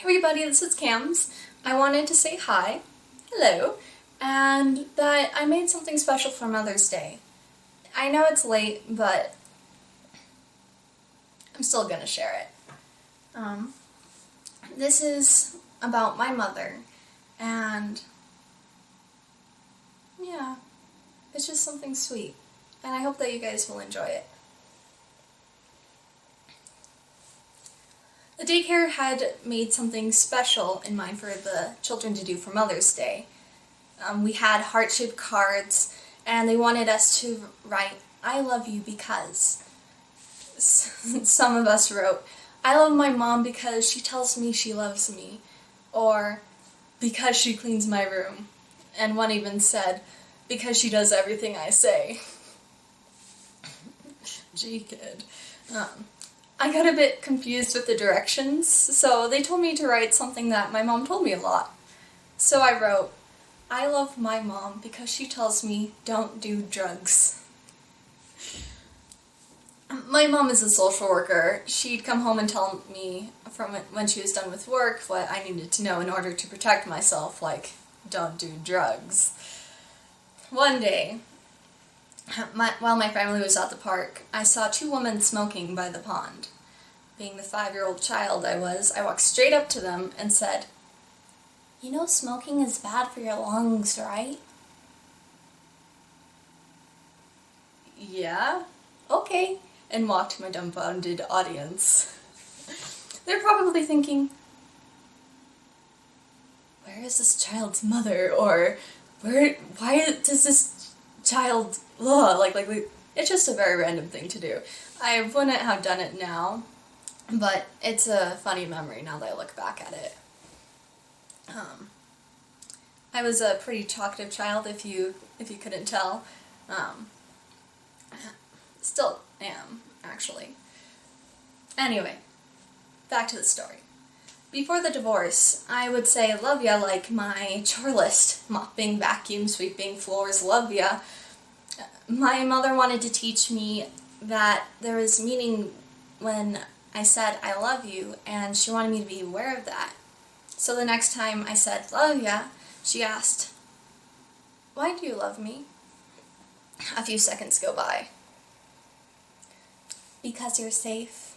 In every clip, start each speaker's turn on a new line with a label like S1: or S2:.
S1: everybody, this is Cams. I wanted to say hi, hello, and that I made something special for Mother's Day. I know it's late, but I'm still gonna share it. This is about my mother, and yeah, it's just something sweet, and I hope that you guys will enjoy it. The daycare had made something special in mind for the children to do for Mother's Day. We had heart-shaped cards, and they wanted us to write, "I love you because." Some of us wrote, "I love my mom because she tells me she loves me," or "because she cleans my room," and one even said, "because she does everything I say." Gee, kid. I got a bit confused with the directions, so they told me to write something that my mom told me a lot. So I wrote, "I love my mom because she tells me don't do drugs." My mom is a social worker. She'd come home and tell me from when she was done with work what I needed to know in order to protect myself, like, don't do drugs. One day, while my family was at the park, I saw two women smoking by the pond. Being the 5-year-old child I walked straight up to them and said, "You know smoking is bad for your lungs, right?" "Yeah, okay," and walked to my dumbfounded audience. They're probably thinking, where is this child's mother? Or why does this child, it's just a very random thing to do. I wouldn't have done it now, but it's a funny memory now that I look back at it. I was a pretty talkative child, if you couldn't tell. Still am, actually. Anyway, back to the story. Before the divorce, I would say love ya like my chore list. Mopping, vacuum, sweeping, floors, love ya. My mother wanted to teach me that there was meaning when I said I love you, and she wanted me to be aware of that. So the next time I said love ya, she asked, "Why do you love me?" A few seconds go by. "Because you're safe."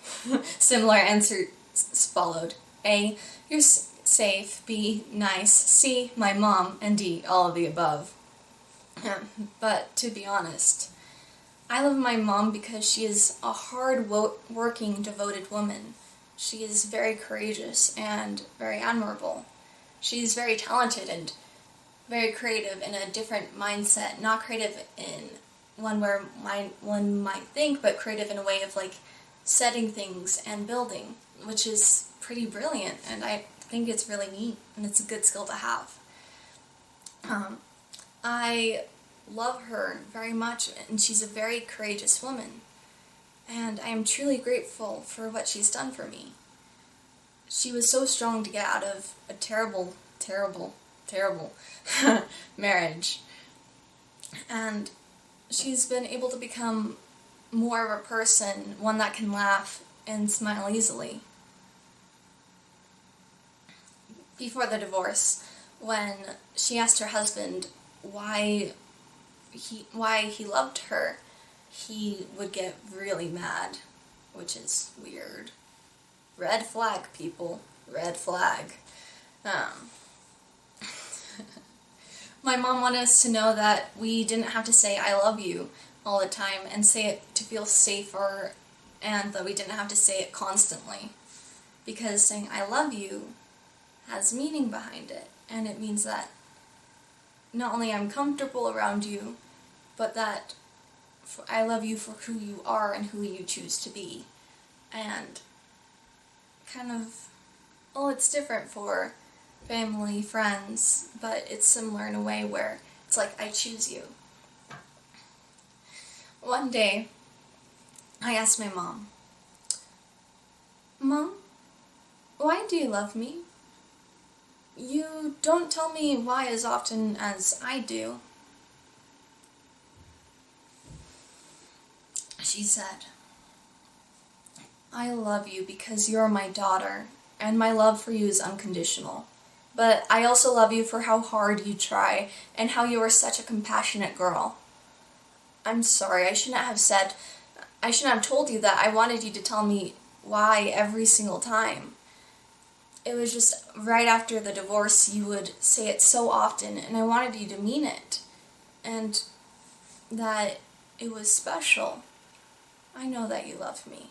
S1: Similar answers followed. A, you're safe. B, nice. C, my mom. And D, all of the above. But to be honest, I love my mom because she is a hard-working, devoted woman. She is very courageous and very admirable. She is very talented and very creative in a different mindset. Not creative in one where one might think, but creative in a way of setting things and building, which is pretty brilliant, and I think it's really neat, and it's a good skill to have. I love her very much, and she's a very courageous woman, and I am truly grateful for what she's done for me. She was so strong to get out of a terrible, terrible, terrible marriage, and she's been able to become more of a person, one that can laugh and smile easily. Before the divorce, when she asked her husband why he loved her, he would get really mad, which is weird. Red flag, people. Red flag. My mom wanted us to know that we didn't have to say "I love you" all the time and say it to feel safer, and that we didn't have to say it constantly. Because saying "I love you" has meaning behind it, and it means that not only I'm comfortable around you, but that I love you for who you are and who you choose to be. And it's different for family, friends, but it's similar in a way where it's like, I choose you. One day, I asked my mom, "Mom, why do you love me? You don't tell me why as often as I do." She said, "I love you because you're my daughter, and my love for you is unconditional. But I also love you for how hard you try, and how you are such a compassionate girl. I'm sorry, I shouldn't have told you that I wanted you to tell me why every single time. It was just right after the divorce you would say it so often, and I wanted you to mean it. And that it was special. I know that you love me.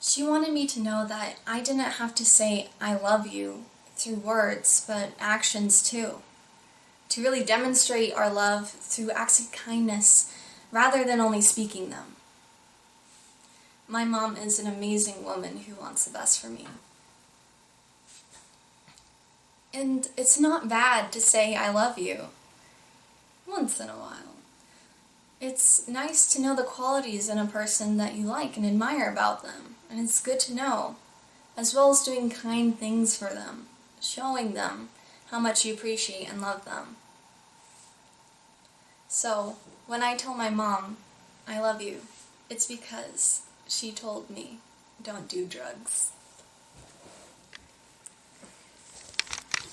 S1: She wanted me to know that I didn't have to say I love you through words, but actions too. To really demonstrate our love through acts of kindness rather than only speaking them. My mom is an amazing woman who wants the best for me. And it's not bad to say I love you once in a while. It's nice to know the qualities in a person that you like and admire about them, and it's good to know, as well as doing kind things for them, showing them how much you appreciate and love them. So, when I tell my mom I love you, it's because she told me don't do drugs.